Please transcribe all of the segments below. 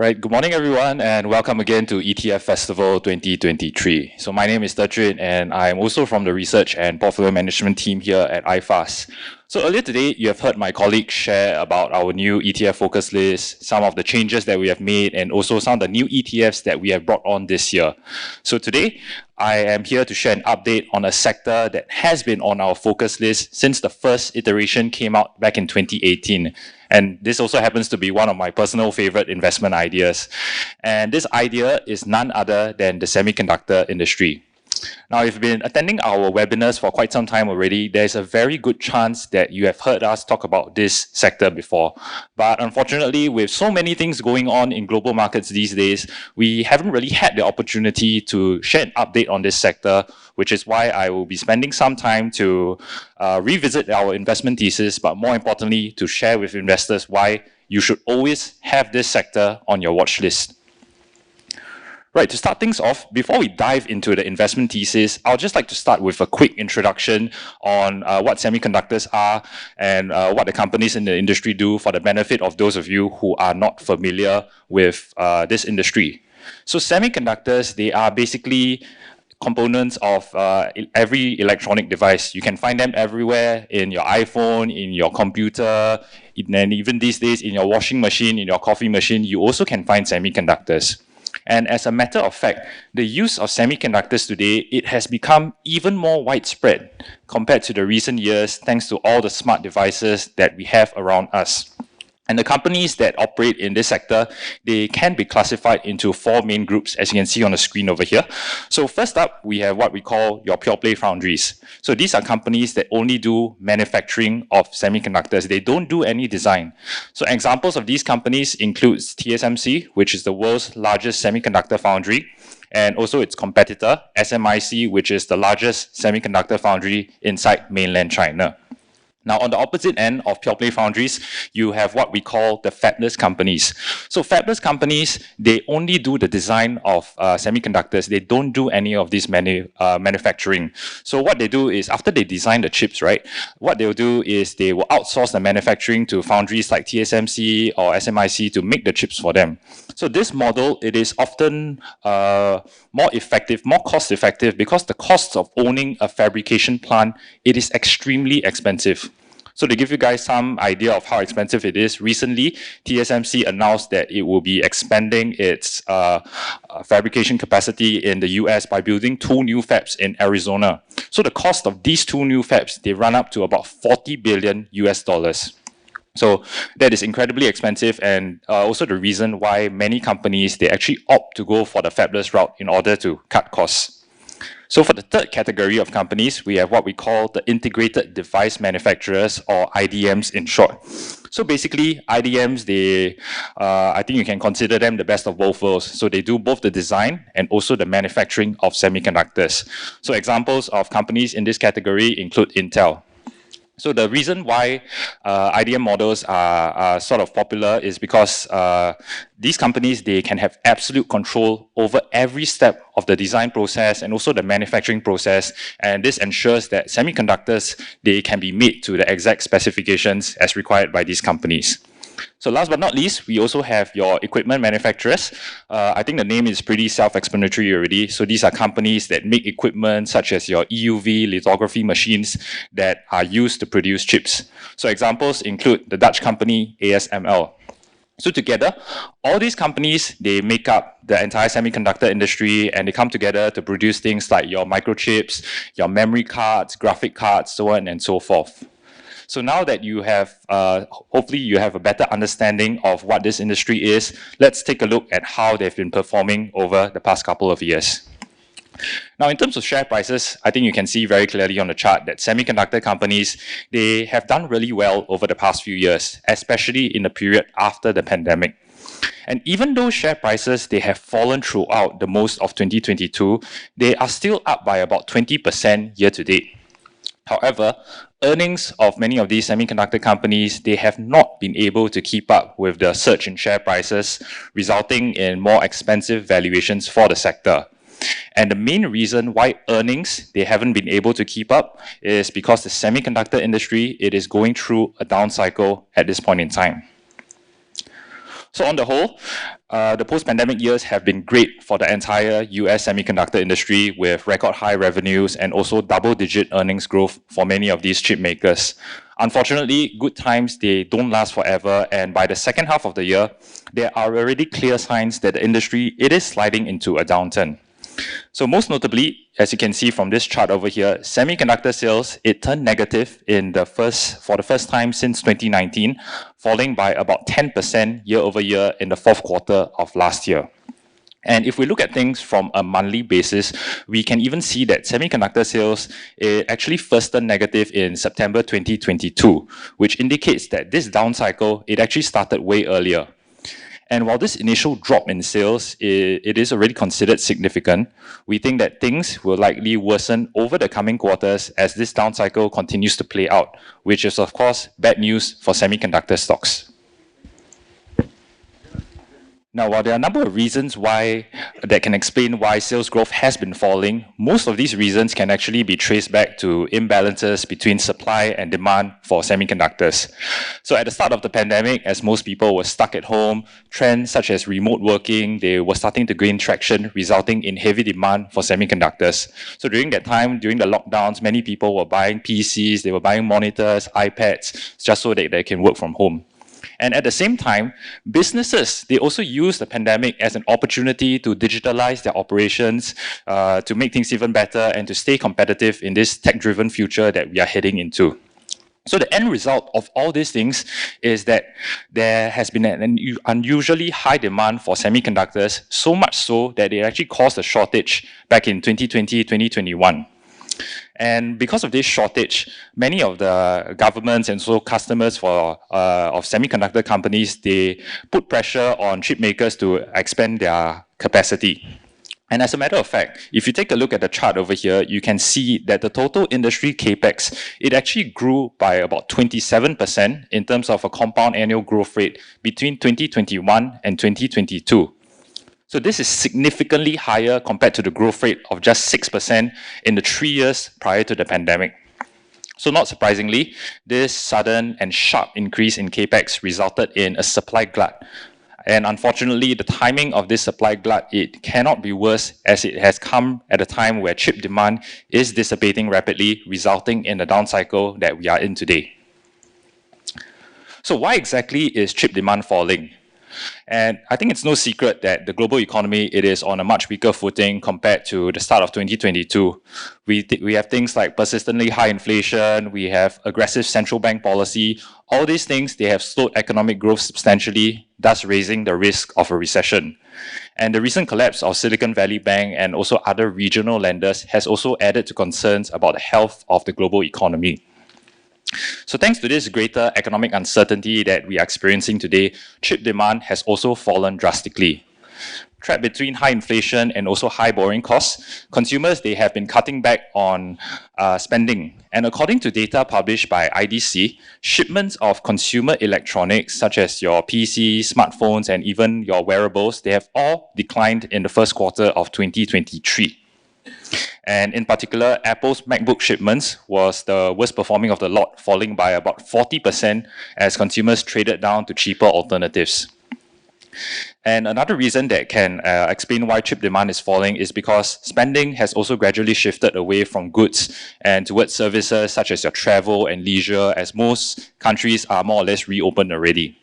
Right, good morning everyone and welcome again to ETFestival 2023. So my name is 𝗀𝗃𝗀 and I am also from the research and portfolio management team here at 𝗦𝗽𝗃𝘀. So earlier today, you have heard my colleagues share about our new ETF focus list, some of the changes that we have made, and also some of the new ETFs that we have brought on this year. So today, I am here to share an update on a sector that has been on our focus list since the first iteration came out back in 2018. And this also happens to be one of my personal favorite investment ideas. And this idea is none other than the semiconductor industry. Now, if you've been attending our webinars for quite some time already, there's a very good chance that you have heard us talk about this sector before. But unfortunately, with so many things going on in global markets these days, we haven't really had the opportunity to share an update on this sector, which is why I will be spending some time to revisit our investment thesis, but more importantly, to share with investors why you should always have this sector on your watch list. Right, to start things off, before we dive into the investment thesis, I'd just like to start with a quick introduction on what semiconductors are and what the companies in the industry do for the benefit of those of you who are not familiar with this industry. So semiconductors, they are basically components of every electronic device. You can find them everywhere in your iPhone, in your computer, and even these days in your washing machine, in your coffee machine, you also can find semiconductors. And as a matter of fact, the use of semiconductors today, it has become even more widespread compared to the recent years thanks to all the smart devices that we have around us. And the companies that operate in this sector, they can be classified into four main groups, as you can see on the screen over here. So first up, we have what we call your pure play foundries. So these are companies that only do manufacturing of semiconductors. They don't do any design. So examples of these companies includes TSMC, which is the world's largest semiconductor foundry, and also its competitor, SMIC, which is the largest semiconductor foundry inside mainland China. Now, on the opposite end of pure play foundries, you have what we call the fabless companies. So fabless companies, they only do the design of semiconductors. They don't do any of this manufacturing. So what they do is, after they design the chips, right, what they'll do is they will outsource the manufacturing to foundries like TSMC or SMIC to make the chips for them. So this model, it is often more effective, more cost effective, because the cost of owning a fabrication plant, it is extremely expensive. So to give you guys some idea of how expensive it is, recently TSMC announced that it will be expanding its fabrication capacity in the US by building 2 new fabs in Arizona. So the cost of these 2 new fabs, they run up to about $40 billion US. So that is incredibly expensive, and also the reason why many companies, they actually opt to go for the fabless route in order to cut costs. So for the third category of companies, we have what we call the integrated device manufacturers, or IDMs in short. So basically, IDMs, they, I think you can consider them the best of both worlds. So they do both the design and also the manufacturing of semiconductors. So examples of companies in this category include Intel. So the reason why IDM models are sort of popular is because these companies, they can have absolute control over every step of the design process and also the manufacturing process. And this ensures that semiconductors, they can be made to the exact specifications as required by these companies. So last but not least, we also have your equipment manufacturers. I think the name is pretty self-explanatory already. So these are companies that make equipment such as your EUV lithography machines that are used to produce chips. So examples include the Dutch company ASML. So together, all these companies, they make up the entire semiconductor industry, and they come together to produce things like your microchips, your memory cards, graphic cards, so on and so forth. So now that you have, hopefully you have a better understanding of what this industry is, let's take a look at how they've been performing over the past couple of years. Now, in terms of share prices, I think you can see very clearly on the chart that semiconductor companies, they have done really well over the past few years, especially in the period after the pandemic. And even though share prices, they have fallen throughout the most of 2022, they are still up by about 20% year to date. However, earnings of many of these semiconductor companies, they have not been able to keep up with the surge in share prices, resulting in more expensive valuations for the sector. And the main reason why earnings, they haven't been able to keep up is because the semiconductor industry, it is going through a down cycle at this point in time. So on the whole, The post-pandemic years have been great for the entire US semiconductor industry with record high revenues and also double-digit earnings growth for many of these chip makers. Unfortunately, good times, they don't last forever, and by the second half of the year, there are already clear signs that the industry, it is sliding into a downturn. So most notably, as you can see from this chart over here, semiconductor sales, it turned negative for the first time since 2019, falling by about 10% year over year in the fourth quarter of last year. And if we look at things from a monthly basis, we can even see that semiconductor sales, it actually first turned negative in September 2022, which indicates that this down cycle, it actually started way earlier. And while this initial drop in sales, it is already considered significant, we think that things will likely worsen over the coming quarters as this down cycle continues to play out, which is of course bad news for semiconductor stocks. Now, while there are a number of reasons that can explain why sales growth has been falling, most of these reasons can actually be traced back to imbalances between supply and demand for semiconductors. So at the start of the pandemic, as most people were stuck at home, trends such as remote working, they were starting to gain traction, resulting in heavy demand for semiconductors. So during that time, during the lockdowns, many people were buying PCs, they were buying monitors, iPads, just so that they can work from home. And at the same time, businesses, they also use the pandemic as an opportunity to digitalize their operations, to make things even better and to stay competitive in this tech-driven future that we are heading into. So the end result of all these things is that there has been an unusually high demand for semiconductors, so much so that it actually caused a shortage back in 2020, 2021. And because of this shortage, many of the governments and so customers of semiconductor companies, they put pressure on chip makers to expand their capacity. And as a matter of fact, if you take a look at the chart over here, you can see that the total industry capex, it actually grew by about 27% in terms of a compound annual growth rate between 2021 and 2022. So this is significantly higher compared to the growth rate of just 6% in the 3 years prior to the pandemic. So not surprisingly, this sudden and sharp increase in capex resulted in a supply glut. And unfortunately, the timing of this supply glut, it cannot be worse as it has come at a time where chip demand is dissipating rapidly, resulting in the down cycle that we are in today. So why exactly is chip demand falling? And I think it's no secret that the global economy, it is on a much weaker footing compared to the start of 2022. We have things like persistently high inflation, we have aggressive central bank policy. All these things, they have slowed economic growth substantially, thus raising the risk of a recession. And the recent collapse of Silicon Valley Bank and also other regional lenders has also added to concerns about the health of the global economy. So thanks to this greater economic uncertainty that we are experiencing today, chip demand has also fallen drastically. Trapped between high inflation and also high borrowing costs, consumers, they have been cutting back on spending. And according to data published by IDC, shipments of consumer electronics such as your PCs, smartphones, and even your wearables, they have all declined in the first quarter of 2023. And in particular, Apple's MacBook shipments was the worst performing of the lot, falling by about 40% as consumers traded down to cheaper alternatives. And another reason that can explain why chip demand is falling is because spending has also gradually shifted away from goods and towards services such as your travel and leisure, as most countries are more or less reopened already.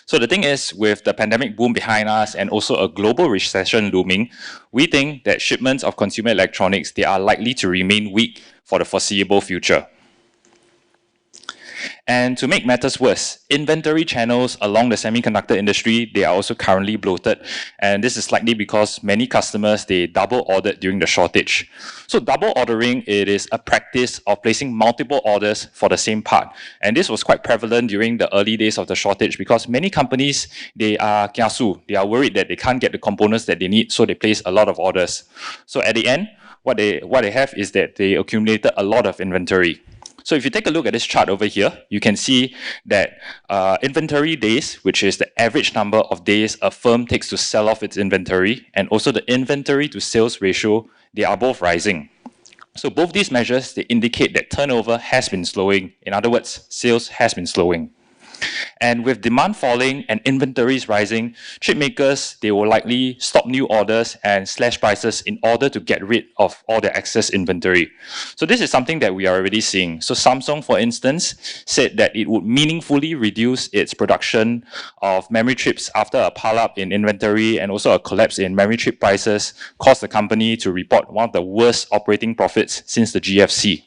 So the thing is, with the pandemic boom behind us and also a global recession looming, we think that shipments of consumer electronics, they are likely to remain weak for the foreseeable future. And to make matters worse, inventory channels along the semiconductor industry, they are also currently bloated. And this is likely because many customers, they double ordered during the shortage. So double ordering, it is a practice of placing multiple orders for the same part. And this was quite prevalent during the early days of the shortage because many companies, they are kiasu. They are worried that they can't get the components that they need, so they place a lot of orders. So at the end, what they have is that they accumulated a lot of inventory. So if you take a look at this chart over here, you can see that inventory days, which is the average number of days a firm takes to sell off its inventory, and also the inventory to sales ratio, they are both rising. So both these measures, they indicate that turnover has been slowing. In other words, sales has been slowing. And with demand falling and inventories rising, chip makers, they will likely stop new orders and slash prices in order to get rid of all their excess inventory. So this is something that we are already seeing. So Samsung, for instance, said that it would meaningfully reduce its production of memory chips after a pile-up in inventory and also a collapse in memory chip prices caused the company to report one of the worst operating profits since the GFC.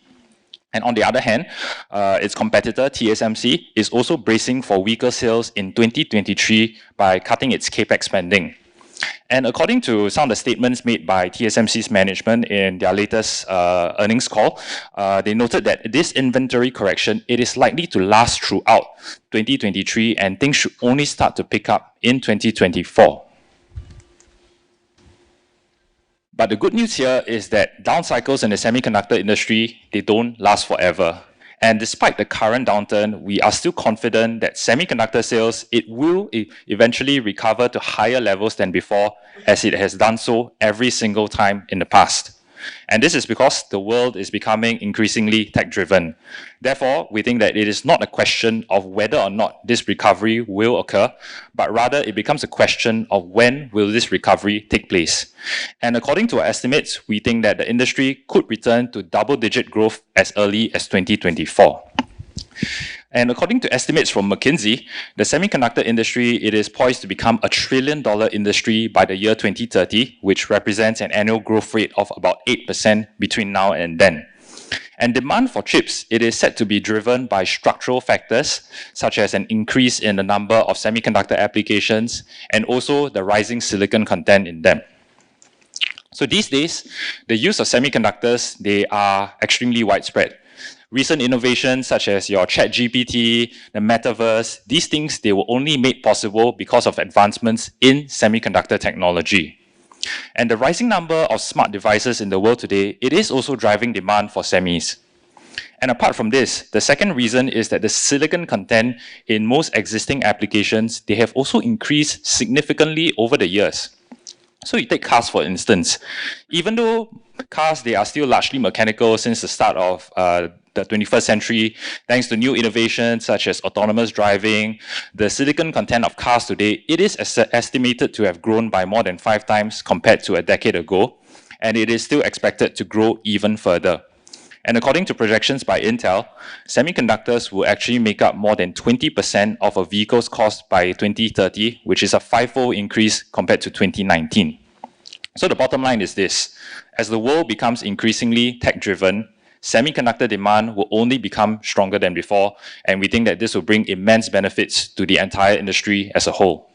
And on the other hand, its competitor, TSMC, is also bracing for weaker sales in 2023 by cutting its capex spending. And according to some of the statements made by TSMC's management in their latest earnings call, they noted that this inventory correction, it is likely to last throughout 2023 and things should only start to pick up in 2024. But the good news here is that down cycles in the semiconductor industry, they don't last forever. And despite the current downturn, we are still confident that semiconductor sales, it will eventually recover to higher levels than before, as it has done so every single time in the past. And this is because the world is becoming increasingly tech-driven. Therefore, we think that it is not a question of whether or not this recovery will occur, but rather it becomes a question of when will this recovery take place. And according to our estimates, we think that the industry could return to double-digit growth as early as 2024. And according to estimates from McKinsey, the semiconductor industry, it is poised to become a $1 trillion industry by the year 2030, which represents an annual growth rate of about 8% between now and then. And demand for chips, it is set to be driven by structural factors, such as an increase in the number of semiconductor applications, and also the rising silicon content in them. So these days, the use of semiconductors, they are extremely widespread. Recent innovations such as your ChatGPT, the metaverse, these things, they were only made possible because of advancements in semiconductor technology. And the rising number of smart devices in the world today, it is also driving demand for semis. And apart from this, the second reason is that the silicon content in most existing applications, they have also increased significantly over the years. So you take cars, for instance. Even though cars, they are still largely mechanical since the start of the 21st century, thanks to new innovations such as autonomous driving, the silicon content of cars today, it is estimated to have grown by more than 5 times compared to a decade ago, and it is still expected to grow even further. And according to projections by Intel, semiconductors will actually make up more than 20% of a vehicle's cost by 2030, which is a 5-fold increase compared to 2019. So the bottom line is this: as the world becomes increasingly tech-driven, semiconductor demand will only become stronger than before, and we think that this will bring immense benefits to the entire industry as a whole.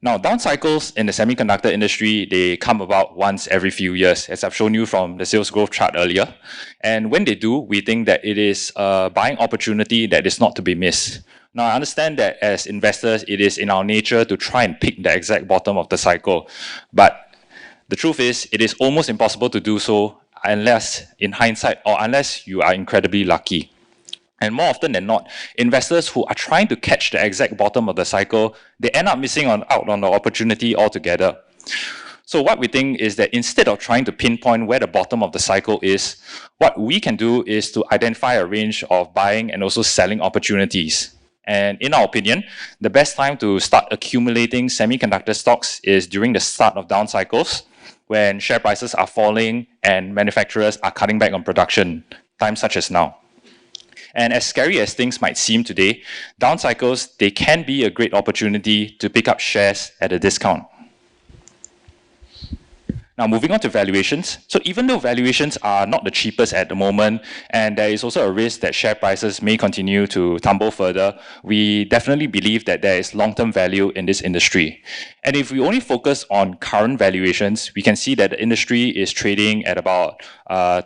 Now, down cycles in the semiconductor industry, they come about once every few years, as I've shown you from the sales growth chart earlier. And when they do, we think that it is a buying opportunity that is not to be missed. Now, I understand that as investors, it is in our nature to try and pick the exact bottom of the cycle. But the truth is, it is almost impossible to do so unless, in hindsight, or unless you are incredibly lucky. And more often than not, investors who are trying to catch the exact bottom of the cycle, they end up missing out on the opportunity altogether. So what we think is that instead of trying to pinpoint where the bottom of the cycle is, what we can do is to identify a range of buying and also selling opportunities. And in our opinion, the best time to start accumulating semiconductor stocks is during the start of down cycles, when share prices are falling and manufacturers are cutting back on production, times such as now. And as scary as things might seem today, down cycles, they can be a great opportunity to pick up shares at a discount. Now, moving on to valuations. So even though valuations are not the cheapest at the moment, and there is also a risk that share prices may continue to tumble further, we definitely believe that there is long-term value in this industry. And if we only focus on current valuations, we can see that the industry is trading at about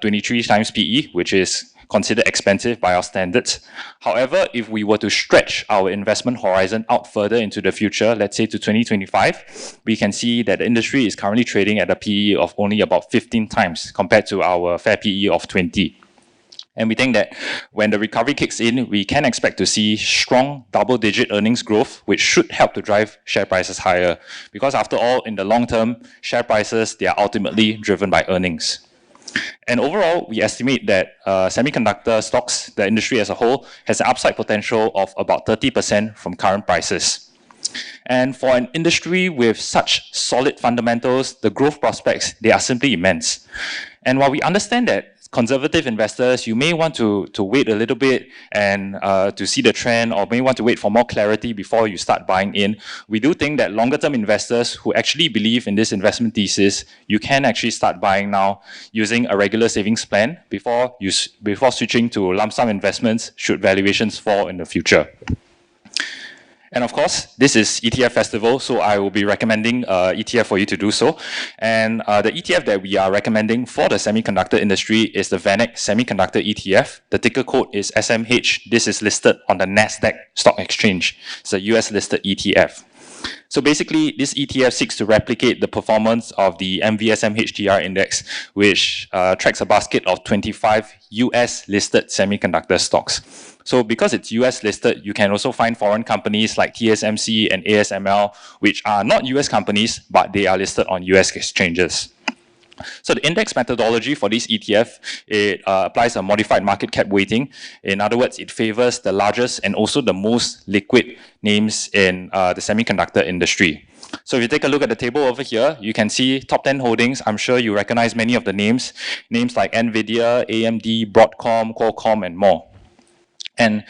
23 times PE, which is considered expensive by our standards. However, if we were to stretch our investment horizon out further into the future, let's say to 2025, we can see that the industry is currently trading at a PE of only about 15 times compared to our fair PE of 20. And we think that when the recovery kicks in, we can expect to see strong double-digit earnings growth, which should help to drive share prices higher. Because after all, in the long term, share prices, they are ultimately driven by earnings. And overall, we estimate that semiconductor stocks, the industry as a whole, has an upside potential of about 30% from current prices. And for an industry with such solid fundamentals, the growth prospects, they are simply immense. And while we understand that conservative investors, you may want to wait a little bit and to see the trend, or may want to wait for more clarity before you start buying in, we do think that longer term investors who actually believe in this investment thesis, you can actually start buying now using a regular savings plan before switching to lump sum investments should valuations fall in the future. And of course, this is ETFestival, so I will be recommending ETF for you to do so. And the ETF that we are recommending for the semiconductor industry is the VanEck Semiconductor ETF. The ticker code is SMH. This is listed on the NASDAQ stock exchange. It's a US listed ETF. So basically, this ETF seeks to replicate the performance of the MVSM HTR index, which tracks a basket of 25 US listed semiconductor stocks. So because it's US listed, you can also find foreign companies like TSMC and ASML, which are not US companies, but they are listed on US exchanges. So the index methodology for this ETF, it applies a modified market cap weighting. In other words, it favors the largest and also the most liquid names in the semiconductor industry. So if you take a look at the table over here, you can see top 10 holdings. I'm sure you recognize many of the names like NVIDIA, AMD, Broadcom, Qualcomm, and more. And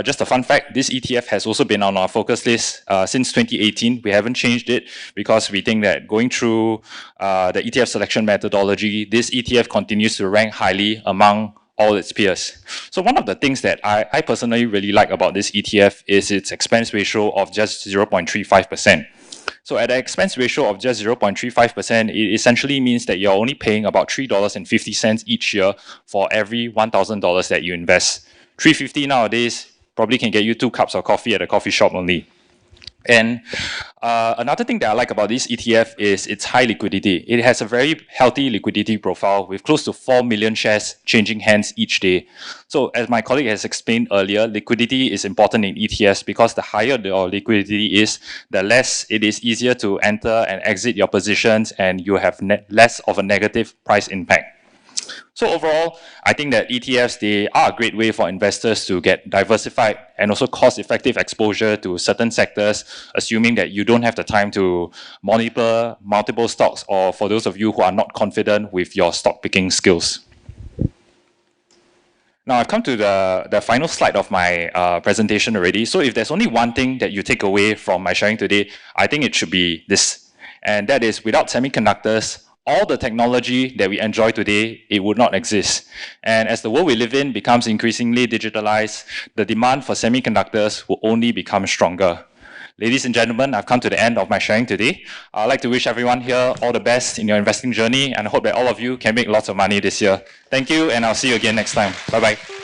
just a fun fact, this ETF has also been on our focus list since 2018. We haven't changed it because we think that going through the ETF selection methodology, this ETF continues to rank highly among all its peers. So one of the things that I personally really like about this ETF is its expense ratio of just 0.35%. So at an expense ratio of just 0.35%, it essentially means that you're only paying about $3.50 each year for every $1,000 that you invest. $3.50 nowadays probably can get you 2 cups of coffee at a coffee shop only. And another thing that I like about this ETF is its high liquidity. It has a very healthy liquidity profile with close to 4 million shares changing hands each day. So as my colleague has explained earlier, liquidity is important in ETFs because the higher your liquidity is, the less it is easier to enter and exit your positions, and you have less of a negative price impact. So overall, I think that ETFs, they are a great way for investors to get diversified and also cost-effective exposure to certain sectors, assuming that you don't have the time to monitor multiple stocks, or for those of you who are not confident with your stock picking skills. Now I've come to the final slide of my presentation already. So if there's only one thing that you take away from my sharing today, I think it should be this. And that is, without semiconductors, all the technology that we enjoy today, it would not exist. And as the world we live in becomes increasingly digitalized, the demand for semiconductors will only become stronger. Ladies and gentlemen, I've come to the end of my sharing today. I'd like to wish everyone here all the best in your investing journey, and I hope that all of you can make lots of money this year. Thank you, and I'll see you again next time. Bye-bye.